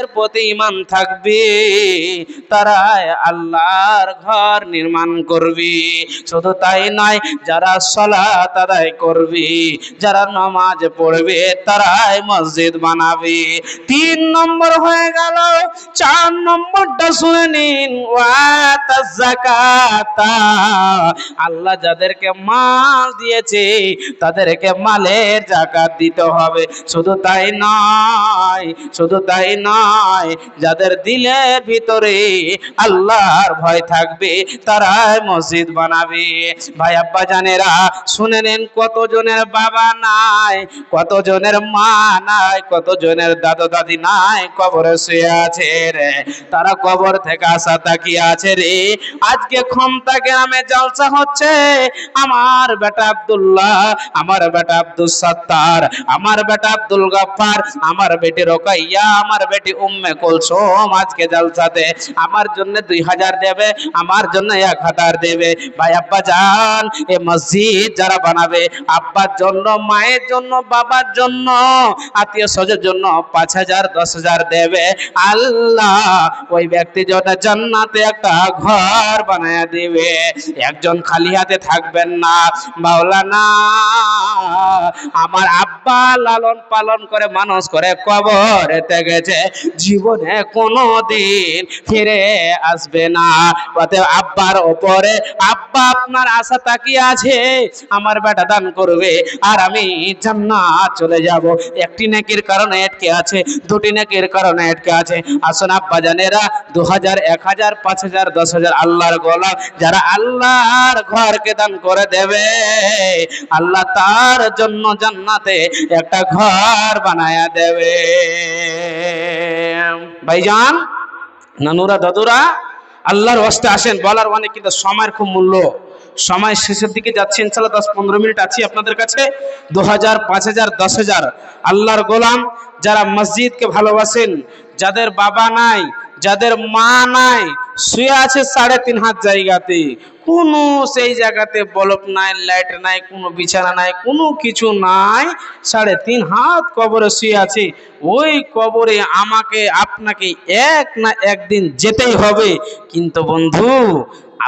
এর প্রতি ঈমান থাকবে, তারাই আল্লাহর ঘর নির্মাণ করবে। শুধু তাই নয়, যারা সালাত আদায় করবে, যারা নামাজ পড়বে, তারাই মসজিদ বানাবে। 3 নম্বর হয়ে গেল। 4 নম্বরটা শুনে নিন, ওয়াতাজ যাকাতা। আল্লাহ যাদেরকে মাল দিয়েছে তাদেরকে মালের যাকাত দিতে হবে। শুধু তাই নয়, যাদের দিলের ভিতরে আল্লাহর ভয় থাকবে, তারাই মসজিদ বানাবে। ভাই আব্বা জানেরা, শুনে নেন, কতজনের বাবা নাই, কতজনের মা নাই, কতজনের দাদা দাদি নাই, কবরে শুয়ে আছে রে। তারা কবর থেকে আসা তাকিয়ে আছে রে। আজকে ক্ষমতা গ্রামে জলসা হচ্ছে। আমার বেটা আব্দুল্লাহ, আমার বেটা আব্দুল সত্তার, আমার বেটা আব্দুল গফফার, আমার বেটি রোকাইয়া, আমার বেটি উম্মে কুলসুম আজকে জলসাতে আমার জন্য 2000 দেবে, আমার জন্য 1000 দেবে। ভাই আব্বা জান, এই মসজিদ যারা বানাবে, আব্বার জন্য, মায়ের জন্য, বাবার জন্য, আত্মীয় স্বজনের জন্য 5000 10,000 দেবে। আল্লাহ ওই ব্যক্তি যেটা জান্নাতে একটা ঘর বানায় দিবে। একজন খালি হাতে থাকবেন না। মাওলানা আমার আব্বা লালন পালন করে মানুষ করে কবরেতে গেছে, জীবনে কোনোদিন ফিরে আসবে না। অতএব আব্বার ওপরে আব্বা আপনার আশা তাকিয়ে আছে, আমার বেটা দান করবে আর আমি জান্নাত চলে যাব। একটি নেকির কারণে আটকে আছে, দুটি নেকির কারণে আটকে আছে। আসুন আব্বা জানেরা, 2000 1000 5000 10,000 আল্লাহর গোলাম যারা আল্লাহর ঘরকে দান করে দেবে, আল্লাহ তার জন্য জান্নাতে একটা ঘর বানায়া দেবে। ভাইজান, নানুরা, দাদুরা, আল্লাহর ওয়াস্তে আসেন। বলার অনেক, কিন্তু সময়ের খুব মূল্য। সময় শেষের দিকে যাচ্ছে, ইনশাআল্লাহ 10-15 মিনিট আছি আপনাদের কাছে। 2000 5000 10,000 আল্লাহর গোলাম যারা মসজিদকে ভালোবাসেন, যাদের বাবা নাই, যাদের মা নাই, শুয়ে আছে 3.5 হাত জায়গাতে, কোনো সেই জায়গাতে বলক নাই, লাইট নাই, কোনো বিছানা নাই, কোনো কিছু নাই, 3.5 হাত কবরে শুয়ে আছে। ওই কবরে আমাকে আপনাকে এক না একদিন যেতেই হবে। কিন্তু বন্ধু,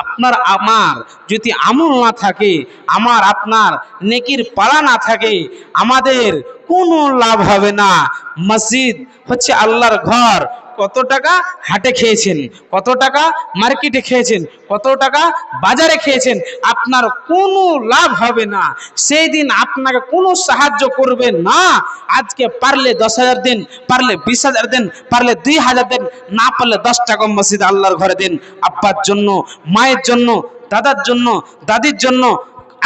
আপনার আমার যদি আমল না থাকে, আমার আপনার নেকির পালা না থাকে, আমাদের কোনো লাভ হবে না। মসজিদ হচ্ছে আল্লাহর ঘর। কত টাকা হাটে খেয়েছেন, কত টাকা মার্কেটে খেয়েছেন, কত টাকা বাজারে খেয়েছেন, আপনার কোনো লাভ হবে না। সেই দিন আপনাকে কোনো সাহায্য করবে না। আজকে পারলে 10,000 দিন, পারলে 20,000 দিন, পারলে 2,000 দিন, না পারলে 10 টাকা মসজিদ আল্লাহর ঘরে দিন। আব্বার জন্য, মায়ের জন্য, দাদার জন্য, দাদির জন্য,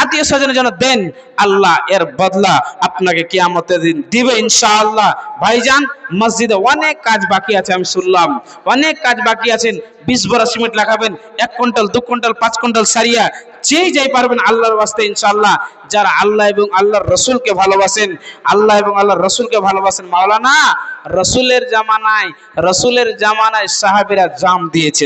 আত্মীয় স্বজনের জন্য দেন। আল্লাহ এর বদলা আপনাকে কিয়ামতের দিন দিবে ইনশাআল্লাহ। ভাইজান, মসজিদে অনেক কাজ বাকি আছে, আমি শুনলাম অনেক কাজ বাকি আছেন। 20 বড়া সিমেন্ট লাগাবেন, 1 কুইন্টাল 2 কুইন্টাল 5 কুইন্টাল সারিয়া যেই পারবেন আল্লাহর ওয়াস্তে ইনশাআল্লাহ। যারা আল্লাহ এবং আল্লাহর রসুলকে ভালোবাসেন, আল্লাহ এবং আল্লাহর রসুলকে ভালোবাসেন, মাওলানা রসুলের জামানায় সাহাবীরা জান দিয়েছে।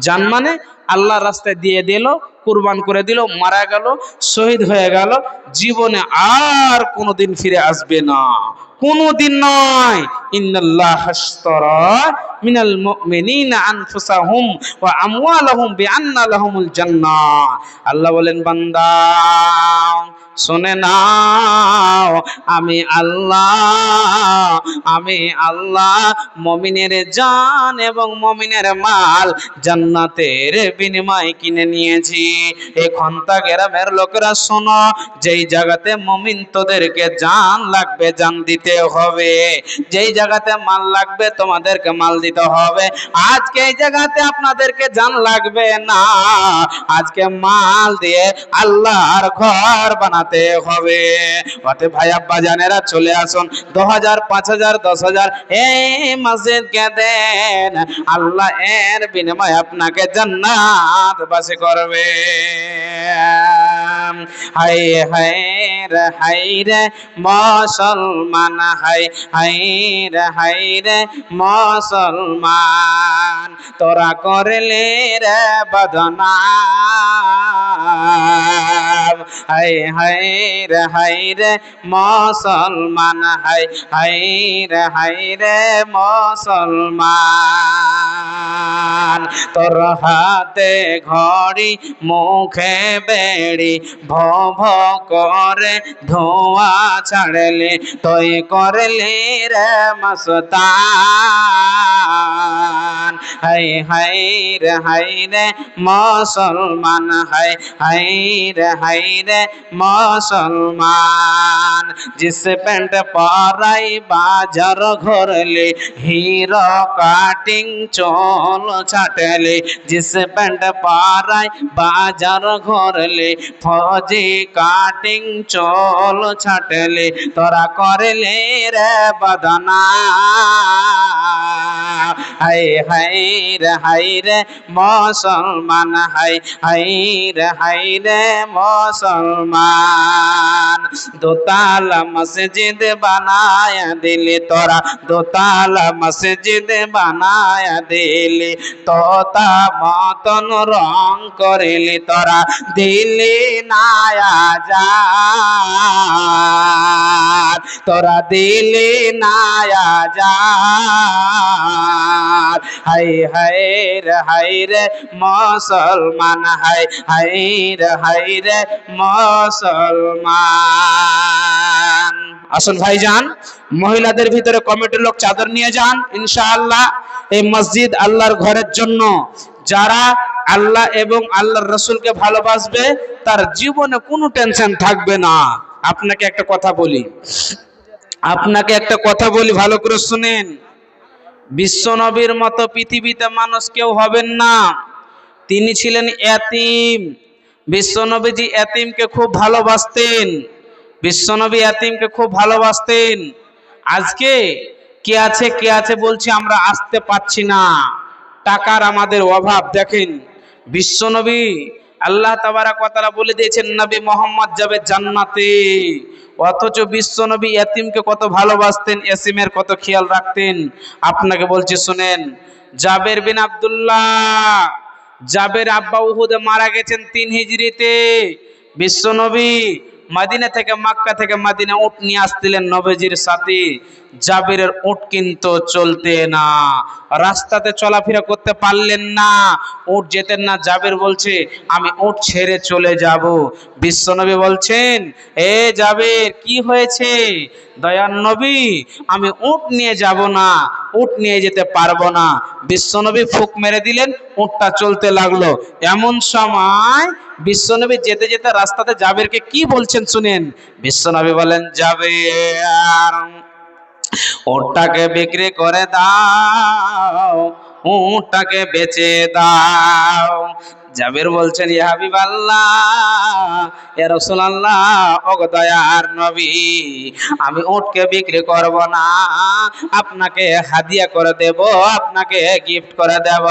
জান মানে আল্লাহর রাস্তায় দিয়ে দিল, কুরবান করে দিল, মারা গেল, শহীদ হয়ে গেল, জীবনে আর কোনোদিন ফিরে আসবে না, কোনোদিন নয়। ইন্নাল্লাহ আশতারা মিনাল মুমিনিনা আনফুসাহুম ওয়া আমওয়ালাহুম বিআন্না লাহুমুল জান্নাহ। আল্লাহ বলেন, বান্দা শুনে নাও, আমি আল্লাহ মুমিনের জান এবং মুমিনের মাল জান্নাতের বিনিময়ে কিনে নিয়েছি। এই খন্তা গ্রামের লোকেরা শোনো, যেই জায়গাতে মুমিন তোদেরকে জান লাগবে, জান দিতে হবে। যেই জায়গাতে মাল লাগবে, তোমাদেরকে মাল দিতে হবে। আজকে এই জায়গাতে আপনাদেরকে জান লাগবে না, আজকে মাল দিয়ে আল্লাহর ঘর বানাতে হবে। অতএব ভাই আব্বা জানেরা, চলে আসুন। 2000 5000 10,000 এই মসজিদকে দেন, আল্লাহ এর বিনিময়ে আপনাকে জান্নাত বাসী করবে। হাই হাই রে মুসলমান, হাই রে মুসলমান, তোরা করলে রে বদনাম। হায় হায় রে মুসলমান, হায় রে মুসলমান। তোর হাতে ঘড়ি মুখে বেড়ি, ভব করে ধোঁয়া ছাড়লে, তুই করলি রে মস্তান। হায় রে মুসলমান, হায় রে মুসলমান। जिस पेंट पाराई बाजार घोरले, हीरो काटिंग चोल छाटले, जिस पेंट पाराई बाजार घोरले, फौजी काटिंग चोल छाटले, तोरा करले रे बदना। हाय रे मुसलमान, हाय रे मुसलमान। दोताला मस्जिद बनाया दिली तोरा, दोताला मस्जिद बनाया दिली, तोता मतन रंग करिली तोरा, दिली नाया जात, तोरा दिली नाया जात। हाय रे मुसलमान, हाय रे মুসলমান। আসুন ভাইজান, মহিলাদের ভিতরে কমিটির লোক চাদর নিয়ে যান ইনশাআল্লাহ। এই মসজিদ আল্লাহর ঘরের জন্য। যারা আল্লাহ এবং আল্লাহর রাসূলকে ভালোবাসবে তার জীবনে কোনো টেনশন থাকবে না। আপনাকে একটা কথা বলি, ভালো করে শুনেন। বিশ্বনবীর মতো পৃথিবীতে মানুষ কেউ হবেন না। তিনি ছিলেন এতিম। বিশ্বনবীজি এতিমকে খুব ভালোবাসতেন। আজকে কে আছে বলছি আমরা আসতে পাচ্ছি না, টাকার আমাদের অভাব। দেখেন বিশ্বনবী, আল্লাহ তাবারাক ওয়া তাআলা বলে দিয়েছেন নবী মুহাম্মদ যাবে জান্নাতে, অথচ বিশ্বনবী এতিমকে কত ভালোবাসতেন, এতিমের কত খেয়াল রাখতেন। আপনাকে বলছি শুনেন। জাবের বিন আব্দুল্লাহ, জাবের আব্বা উহুদে মারা গেছেন 3 হিজরিতে। বিশ্বনবী মদিনা থেকে, মক্কা থেকে মদিনা উট নিয়ে আসছিলেন নবীজির সাথে। জাবেরের উট কিন্তু চলতে না, রাস্তাতে চলাফেরা করতে পারলেন না, উট যেতেন না। জাবের বলছে আমি উট ছেড়ে চলে যাব। বিশ্বনবী বলছেন এ জাবের কি হয়েছে? দয়ার নবী আমি উট নিয়ে যাব না, উট নিয়ে যেতে পারবো না। বিশ্বনবী ফুক মেরে দিলেন, উটটা চলতে লাগলো। এমন সময় বিশ্বনবী যেতে যেতে রাস্তাতে জাবেরকে কি বলছেন শুনেন। বিশ্বনবী বলেন জাবের উটটাকে বিক্রি করে দাও, উটটাকে বেচে দাও। জাবের বলছেন ইয়া হাবিবাল্লাহ, ইয়া রাসূলুল্লাহ, ওগো দয়ার নবী, আমি উটকে বিক্রি করব না, আপনাকে হাদিয়া করে দেব, আপনাকে গিফট করে দেব।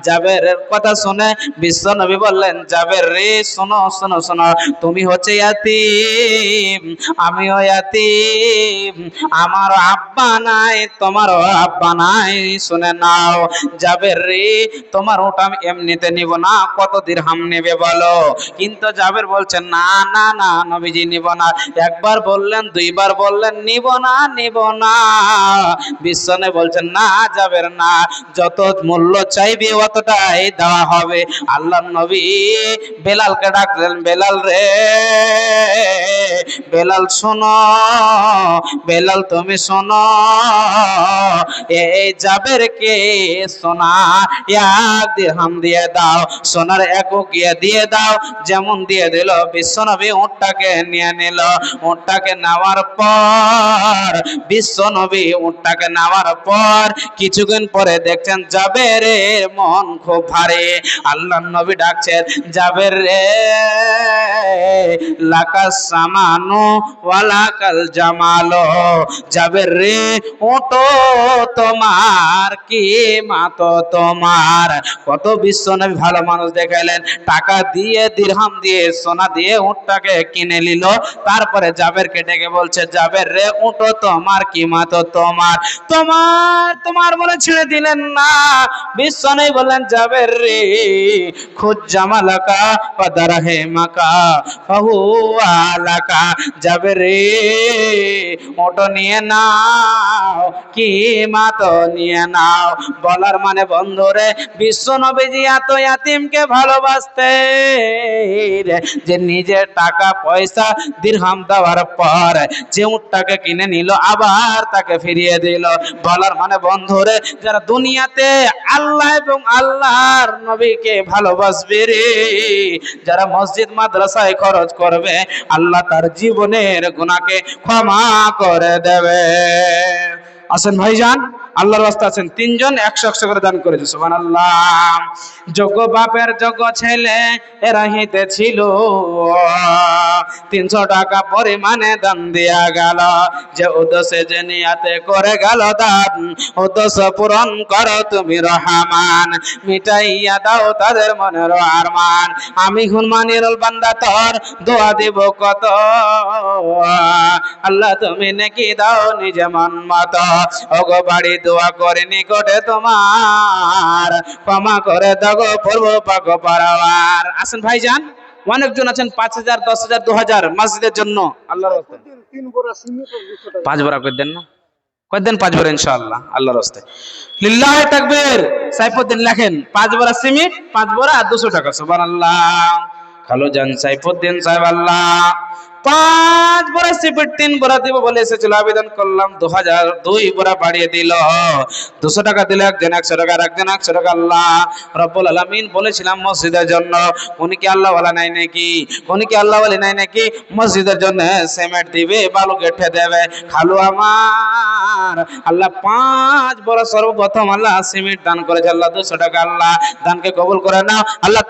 জাবেরের কথা শুনে বিশ্বনবী বললেন জাবের রে শোনো, তুমি হচ্ছে ইয়াতীম, আমিও ইয়াতীম, আমার আব্বা নাই, তোমারও আব্বা নাই। শুনে নাও জাবের রে, তোমার উট আমি এমনিতে নিব না, কত দিরহাম নেবে বলো? কিন্তু জাবের বলছেন না না না নবীজি নিব না। একবার বললেন, দুইবার বললেন, নিব না। বিশ্বনবী বলছেন না জাবের না, যত মূল্য চাইবে অতটাই দেওয়া হবে। আল্লাহর নবী বেলালকে ডাকলেন, বেলাল রে, বেলাল শোনো, বেলাল তুমি শোনো, এই জাবেরকে সোনা 1 দিরহাম দিয়ে দাও, সোনার একক দিয়ে দাও। যেমন দিয়ে দিল, বিশ্বনবী উটটাকে নিয়ে নিল। উটটাকে নেওয়ার পর কিছুক্ষণ পরে দেখছেন জাবেরের মন খুব ভারী। আল্লাহর নবী ডাকছেন জাবের রে, লাকাস সামানু ওয়ালাকাল জামালো, জাবের রে ওটো তোমার কি মাতো তোমার। কত বিশ্বনবী ভালো মানুষ দেখাইলেন, টাকা দিয়ে দিরহাম দিয়ে সোনা দিয়ে উটটাকে কিনে নিল। তারপরে জাবেরকে ডেকে বলছে, জাবের রে উটো তোমার কিমাত তোমার তোমার তোমার বলে ছেড়ে দিলেন না। বিশ্বনবী বললেন, জাবের রে খুদ জামালাকা ওয়া দারহিমাকা ফাহুয়া লাকা। জাবের রে ওটো নিয়ে নাও, কিমাত নিয়ে নাও। বলার মানে বন্ধুরে, বিশ্বনবীজি এত ইয়াতিমকে ভালোবাসতেন যে নিজের টাকা পয়সা দিরহাম দেওয়ার পর যে উটটাকে কিনে নিল আবার তাকে ফিরিয়ে দিল। বলার মানে বন্ধুরে, যারা দুনিয়াতে আল্লাহ এবং আল্লাহর নবীকে ভালোবাসবে রে, যারা মসজিদ মাদ্রাসায় খরচ করবে, আল্লাহ তার জীবনের গুনাহকে ক্ষমা করে দেবে। আসেন ভাইজান, আল্লাহর রাস্তা আছেন তিনজন 100 করে দান করেছে, সুবহানাল্লাহ। যোগ্য বাপের যোগ্য ছেলে এরা হিতে ছিল, 300 টাকা পরিমাণে দান দিয়া গেল। যে উদ্দেশ্যে যে নিয়াতে করে গেল দান, উদ্দেশ্য পূরণ করো তুমি রহমান, মিটাইয়া দাও তাদের মনের আরমান। আমি হুনমানির বান্দা তোর দোয়া দিব কত, আল্লাহ তুমি নেকি দাও নিজে মন মতো। ওগো বাড়ি দোয়া করে নিকটে তোমার, ক্ষমা করে দাও পূর্ব পাক পারাওয়ার। আসেন ভাইজান, অনেকজন আছেন 5000, 10000, 2000 মসজিদের জন্য। আল্লাহর রাস্তায় 5 বড়া করে দেন না, করে দেন 5 বড়া ইনশাআল্লাহ আল্লাহর রাস্তায়। লিল্লাহি তাকবীর। সাইফুদ্দিন লেখেন 5 বড়া সিমেন্ট, 5 বড়া আর 200 টাকা, সুবহানাল্লাহ। খালো জান সাইফুদ্দিন সাহেব, আল্লাহ 5 বড়া সিমেন্ট 3 বড়া দিব বলে এসেছিল, আবেদন করলাম 2 বড়া বাড়িয়ে দিল। 200 টাকা দিলে একজন 100 টাকা, একজন 100 টাকা। আল্লাহ রব্বুল আলামিন বলেছিলাম মসজিদের জন্য, উনি কি আল্লাহ ওয়ালা নাই নাকি? উনি কি আল্লাহ ওয়ালি নাই নাকি? মসজিদের জন্য সিমেন্ট দিবে, বালু গেঠে দেবে। খালু আমার, আল্লাহ 5 বড়া সর্বপ্রথম আল্লাহ সিমেন্ট দান করেছে। আল্লাহ 200 টাকা, আল্লাহ দানকে কবুল করে নাও। আল্লাহ